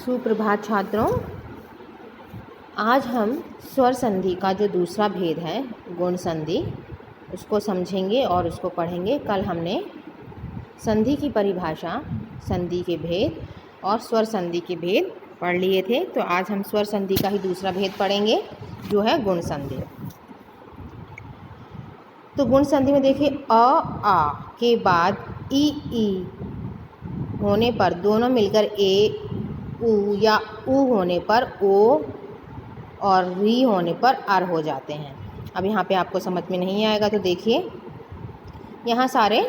सुप्रभात छात्रों। आज हम स्वर संधि का जो दूसरा भेद है गुण संधि, उसको समझेंगे और उसको पढ़ेंगे। कल हमने संधि की परिभाषा, संधि के भेद और स्वर संधि के भेद पढ़ लिए थे। तो आज हम स्वर संधि का ही दूसरा भेद पढ़ेंगे जो है गुण संधि। तो गुण संधि में देखिए आ के बाद ई होने पर दोनों मिलकर ए उ या उ होने पर ओ और री होने पर अर हो जाते हैं। अब यहाँ पे आपको समझ में नहीं आएगा तो देखिए, यहाँ सारे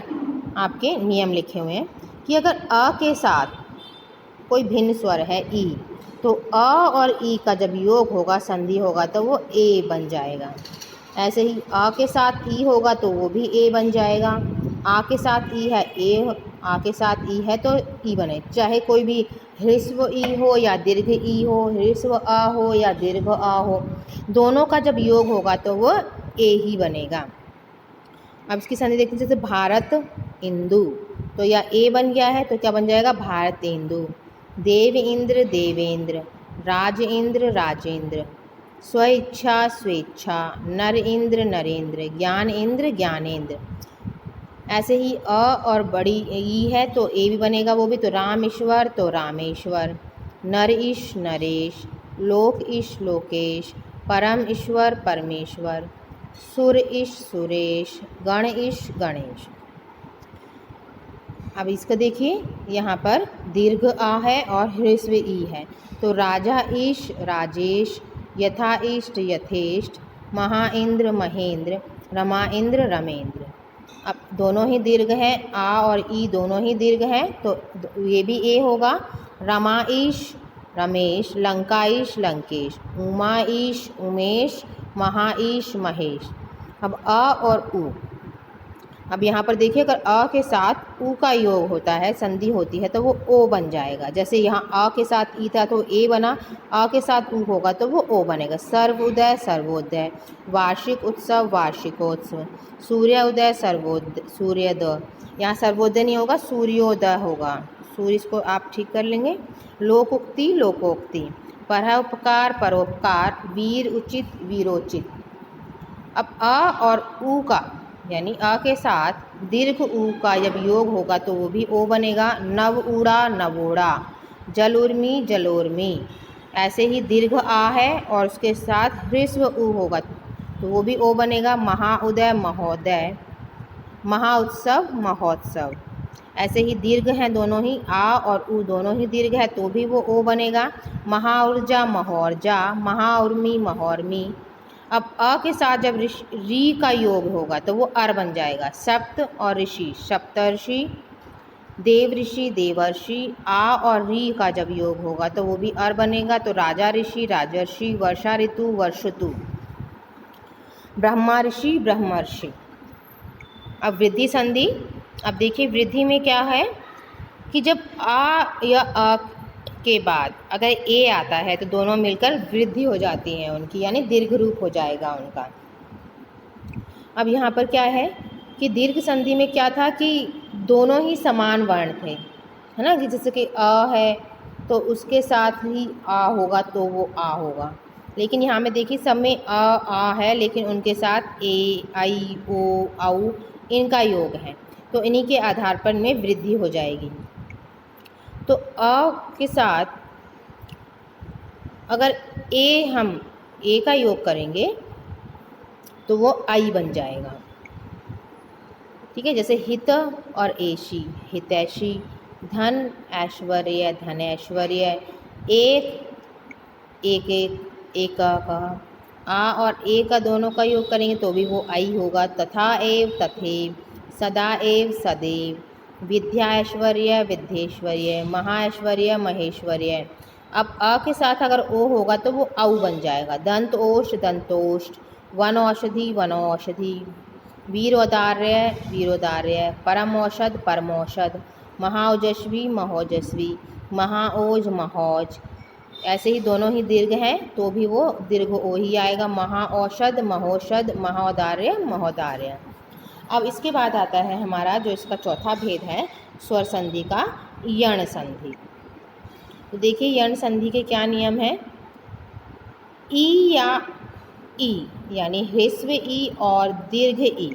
आपके नियम लिखे हुए हैं कि अगर अ के साथ कोई भिन्न स्वर है ई, तो अ और ई का जब योग होगा, संधि होगा, तो वो ए बन जाएगा। ऐसे ही आ के साथ ई होगा तो वो भी ए बन जाएगा। आ के साथ ई है ए, आ के साथ ई है तो ई बने। चाहे कोई भी ह्रस्व ई हो या दीर्घ ई हो, ह्रस्व आ हो या दीर्घ आ हो, दोनों का जब योग होगा तो वो ए ही बनेगा। अब इसकी संधि देखते हैं, जैसे भारत इंदु, तो यह ए बन गया है तो क्या बन जाएगा, भारतेंदु। देव इंद्र देवेंद्र, राज इंद्र राजेंद्र, स्वेच्छा स्वेच्छा, नर इंद्र नरेंद्र, ज्ञान इंद्र ज्ञानेंद्र। ऐसे ही अ और बड़ी ई है तो ए भी बनेगा, वो भी। तो रामेश्वर तो रामेश्वर, नर ईश नरेश, लोक ईश लोकेश, परम ईश्वर परमेश्वर, सुर ईश सुरेश, गण ईश गणेश। अब इसका देखिए, यहाँ पर दीर्घ आ है और ह्रस्व ई है, तो राजा ईश राजेश, यथा इष्ट यथेष्ट, महा इंद्र महेंद्र, रमा इंद्र रमेंद्र। अब दोनों ही दीर्घ हैं, आ और ई दोनों ही दीर्घ हैं तो ये भी ए होगा। रमा ईश रमेश, लंका ईश लंकेश, उमा ईश उमेश, महा ईश महेश। अब अ और उ, अब यहाँ पर देखिए, अगर अ के साथ उ का योग होता है, संधि होती है, तो वो ओ बन जाएगा। जैसे यहाँ अ के साथ ई था तो ए बना, अ के साथ उ होगा तो वो ओ बनेगा। सर्वोदय सर्वोदय, वार्षिक उत्सव वार्षिकोत्सव, सूर्योदय सूर्योदय। यहाँ सर्वोदय नहीं होगा, सूर्योदय होगा। सूर्य, इसको आप ठीक कर लेंगे। लोकोक्ति लोकोक्ति, परोपकार परोपकार, वीर उचित वीरोचित। अब अ और उ का, यानी अ के साथ दीर्घ उ का जब योग होगा तो वो भी ओ बनेगा। नव ऊड़ा नवोड़ा, जल उर्मी जलोर्मी। ऐसे ही दीर्घ आ है और उसके साथ ह्रस्व उ होगा तो वो भी ओ बनेगा। महाउदय महोदय, महाउत्सव महोत्सव। ऐसे ही दीर्घ हैं दोनों ही, आ और उ दोनों ही दीर्घ है तो भी वो ओ बनेगा। महाऊर्जा महोर्जा, महाउर्मी महोर्मी। अब अ के साथ जब री का योग होगा तो वो अर बन जाएगा। सप्त और ऋषि सप्तर्षि, देव ऋषि देवर्षि। आ और री का जब योग होगा तो वो भी अर बनेगा, तो राजा ऋषि राजर्षि, वर्षा ऋतु वर्षतु, ब्रह्मा ऋषि ब्रह्मर्षि। अब वृद्धि संधि। अब देखिए, वृद्धि में क्या है कि जब आ या अ के बाद अगर ए आता है तो दोनों मिलकर वृद्धि हो जाती है उनकी, यानी दीर्घ रूप हो जाएगा उनका। अब यहाँ पर क्या है कि दीर्घ संधि में क्या था कि दोनों ही समान वर्ण थे, है ना। जैसे कि अ है तो उसके साथ ही आ होगा तो वो आ होगा। लेकिन यहाँ में देखिए, सब में आ है लेकिन उनके साथ ए आई ओ औ इनका योग है, तो इन्हीं के आधार पर में वृद्धि हो जाएगी। तो अ के साथ अगर हम ए का योग करेंगे तो वो आई बन जाएगा, ठीक है। जैसे हित और ऐशी, हितैषी, धन ऐश्वर्य धनैश्वर्य, एक एक एक का। आ और ए का दोनों का योग करेंगे तो भी वो आई होगा। तथा एव तथेव, सदा एव सदैव, विद्या ऐश्वर्य विद्येश्वर्य, महाऐश्वर्य महेश्वर्य। अब अ के साथ अगर ओ होगा तो वो औ बन जाएगा। दंत ओष्ठ दंतोष्ठ, वन औषधि वनौषधि, वीरोदार्य वीरोदार्य, परम औषध परमौषध, महाओजस्वी महोजस्वी, महाओज महोज। ऐसे ही दोनों ही दीर्घ हैं तो भी वो दीर्घ ओ ही आएगा। महाऔषध महोषध, महोदार्य महोदार्य। अब इसके बाद आता है हमारा जो इसका चौथा भेद है स्वर संधि का, यण संधि। तो देखिए यण संधि के क्या नियम है। ई या ई यानी ह्रस्व ई और दीर्घ ई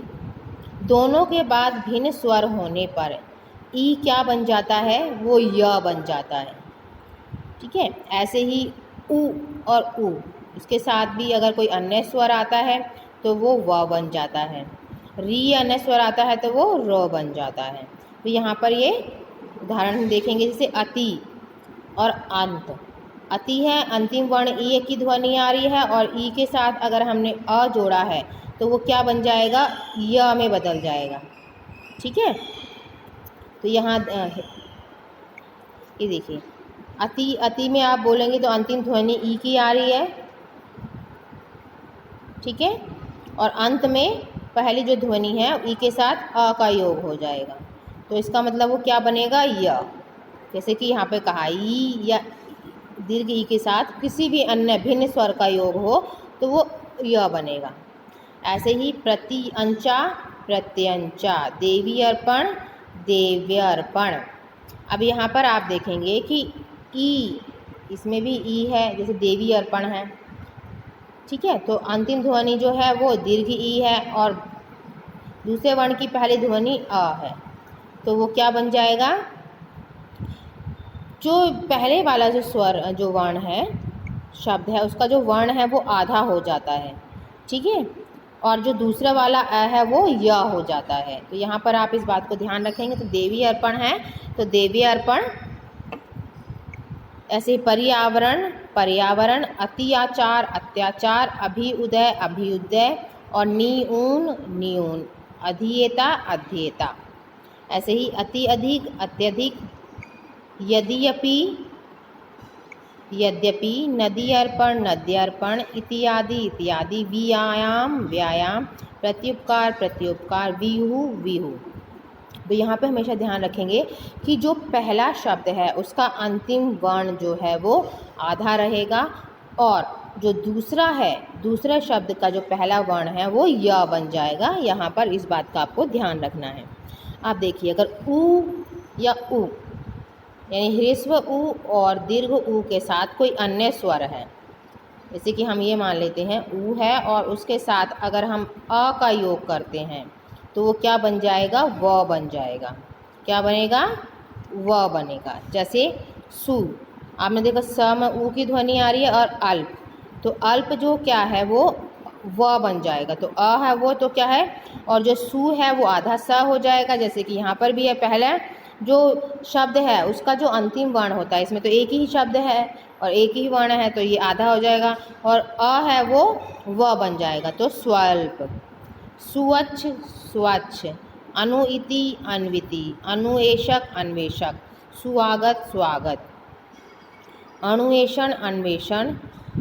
दोनों के बाद भिन्न स्वर होने पर ई क्या बन जाता है, वो य बन जाता है। ठीक है, ऐसे ही उ और उ, इसके साथ भी अगर कोई अन्य स्वर आता है तो वो व बन जाता है। री अन्य स्वर आता है तो वो र बन जाता है। तो यहाँ पर ये उदाहरण देखेंगे, जैसे अति और अंत। अति है, अंतिम वर्ण ई की ध्वनि आ रही है और ई के साथ अगर हमने अ जोड़ा है तो वो क्या बन जाएगा, य में बदल जाएगा। ठीक है, तो यहाँ ये देखिए अति, अति में आप बोलेंगे तो अंतिम ध्वनि ई की आ रही है। ठीक है, और अंत में पहली जो ध्वनि है ई के साथ अ का योग हो जाएगा, तो इसका मतलब वो क्या बनेगा, य। जैसे कि यहाँ पे कहा ई या दीर्घ ई के साथ किसी भी अन्य भिन्न स्वर का योग हो तो वो य बनेगा। ऐसे ही प्रति अंचा प्रत्यंचा, देवी अर्पण देव्यर्पण। अब यहाँ पर आप देखेंगे कि ई, इसमें भी ई है, जैसे देवी अर्पण है। ठीक है, तो अंतिम ध्वनि जो है वो दीर्घ ई है और दूसरे वर्ण की पहली ध्वनि अ है, तो वो क्या बन जाएगा, जो पहले वाला जो स्वर जो वर्ण है, शब्द है, उसका जो वर्ण है वो आधा हो जाता है। ठीक है, और जो दूसरा वाला अ है वो य हो जाता है। तो यहाँ पर आप इस बात को ध्यान रखेंगे। तो देवी अर्पण है तो देवी अर्पण, ऐसे पर्यावरण पर्यावरण, अत्याचार अत्याचार, अभिउदय अभिउदय और निऊन निऊन, अधीयता अध्येता। ऐसे ही अति अधिक अत्यधिक, यद्यपि यद्यपि, नदी अर्पण नद्यर्पण इत्यादि इत्यादि, व्यायाम व्यायाम, प्रत्युपकार प्रत्युपकार, विहु विहु। तो यहाँ पे हमेशा ध्यान रखेंगे कि जो पहला शब्द है उसका अंतिम वर्ण जो है वो आधा रहेगा और जो दूसरा है, दूसरे शब्द का जो पहला वर्ण है वो य बन जाएगा। यहाँ पर इस बात का आपको ध्यान रखना है। आप देखिए अगर उ या उ यानी ह्रस्व उ और दीर्घ उ के साथ कोई अन्य स्वर है, जैसे कि हम ये मान लेते हैं उ है और उसके साथ अगर हम अ का योग करते हैं तो वो क्या बन जाएगा, व बन जाएगा। क्या बनेगा, व बनेगा। जैसे सु, आपने देखा स में उ की ध्वनि आ रही है और अल्प, तो अल्प जो क्या है वो व बन जाएगा। तो अ है वो तो क्या है, और जो सु है वो आधा स हो जाएगा। जैसे कि यहाँ पर भी है, पहला जो शब्द है उसका जो अंतिम वर्ण होता है, इसमें तो एक ही शब्द है और एक ही वर्ण है तो ये आधा हो जाएगा, और अ है वो व बन जाएगा। तो स्वल्प, सुवच्छ स्वच्छ, अनुइति अन्विति, अनुएषक अन्वेषक, सुआगत स्वागत, अणुएषण अन्वेषण।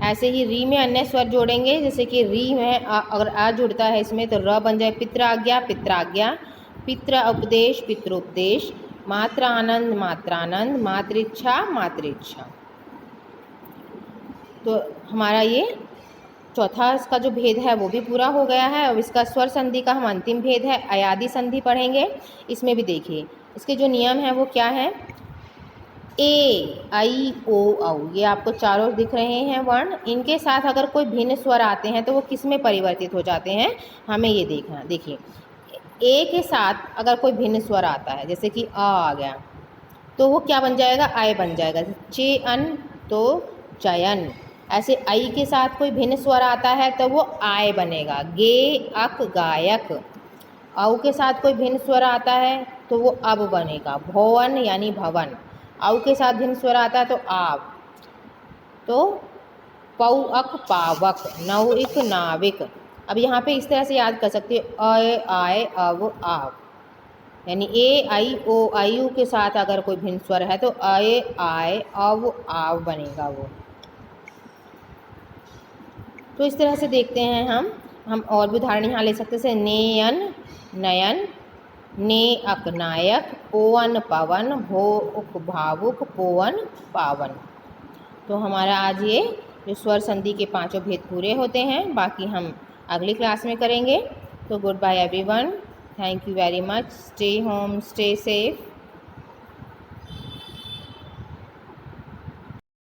ऐसे ही री में अन्य स्वर जोड़ेंगे, जैसे कि री में अगर आ जुड़ता है इसमें तो र बन जाए, पित्राज्ञा पित्राज्ञा, पित्र उपदेश पित्रोपदेश, मात्रानंद मात्रानंद, मातृच्छा मातृच्छा। तो हमारा ये चौथा इसका जो भेद है वो भी पूरा हो गया है। अब इसका स्वर संधि का हम अंतिम भेद है अयादि संधि पढ़ेंगे। इसमें भी देखिए इसके जो नियम हैं वो क्या है, ए आई ओ औ, ये आपको चारों दिख रहे हैं वर्ण, इनके साथ अगर कोई भिन्न स्वर आते हैं तो वो किस में परिवर्तित हो जाते हैं, हमें ये देखना। देखिए ए के साथ अगर कोई भिन्न स्वर आता है, जैसे कि आ गया, तो वो क्या बन जाएगा, आय बन जाएगा। चेअन तो चयन। ऐसे आई के साथ कोई भिन्न स्वर आता है तो वो आय बनेगा। गे अक गायक। औ के साथ कोई भिन्न स्वर आता है तो वो अब बनेगा। भवन यानी भवन। औ के साथ भिन्न स्वर आता है तो आव, तो पौ अक पावक, नौ इक नाविक। अब यहाँ पे इस तरह से याद कर सकते हो, अय आय अव आव, यानी ए आई ओ आई यू के साथ अगर कोई भिन्न स्वर है तो अय आय अव आव बनेगा वो। तो इस तरह से देखते हैं हम और भी उदाहरण यहाँ ले सकते हैं, नेयन नयन, ने अक नायक, ओवन पवन, भो उक भावुक, पोवन पावन। तो हमारा आज ये जो स्वर संधि के पांचों भेद पूरे होते हैं, बाकी हम अगली क्लास में करेंगे। तो goodbye everyone, thank you very much, stay home, stay safe.